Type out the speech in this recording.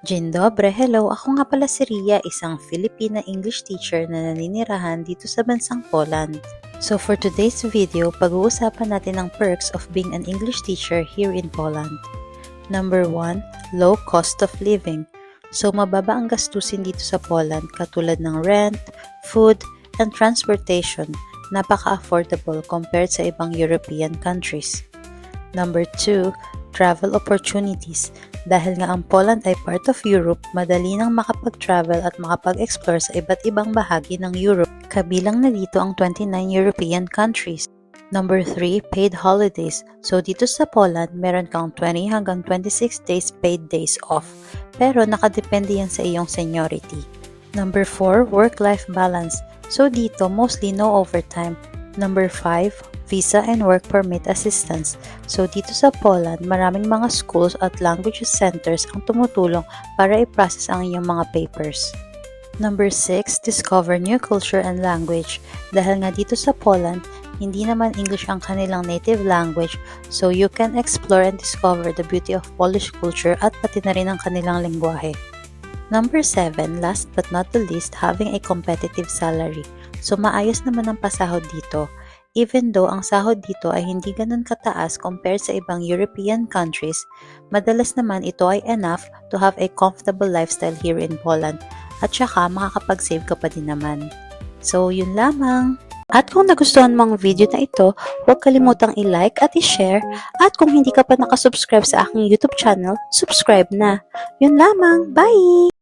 Dzień dobry, hello! Ako nga pala si Ria, isang Filipina English teacher na naninirahan dito sa bansang Poland. So for today's video, pag-uusapan natin ang perks of being an English teacher here in Poland. Number 1, low cost of living. So mababa ang gastusin dito sa Poland katulad ng rent, food, and transportation. Napaka-affordable compared sa ibang European countries. Number 2, travel opportunities. Dahil nga ang Poland ay part of Europe, madali nang makapag-travel at makapag-explore sa iba't ibang bahagi ng Europe. Kabilang na dito ang 29 European countries. Number 3, paid holidays. So dito sa Poland, meron kang 20 hanggang 26 days paid days off. Pero nakadepende yan sa iyong seniority. Number 4, work-life balance. So dito, mostly no overtime. Number 5, visa and work permit assistance. So dito sa Poland, maraming mga schools at language centers ang tumutulong para i-process ang iyong mga papers. Number 6, discover new culture and language. Dahil nga dito sa Poland, hindi naman English ang kanilang native language, so you can explore and discover the beauty of Polish culture at pati na rin ang kanilang lengguwahe. Number 7, last but not the least, having a competitive salary. So maayos naman ang pasahod dito. Even though ang sahod dito ay hindi ganun kataas compared sa ibang European countries, madalas naman ito ay enough to have a comfortable lifestyle here in Poland at saka makakapag-save ka pa din naman. So yun lamang. At kung nagustuhan mo ang video na ito, huwag kalimutang i-like at i-share at kung hindi ka pa nakasubscribe sa aking YouTube channel, subscribe na. Yun lamang. Bye!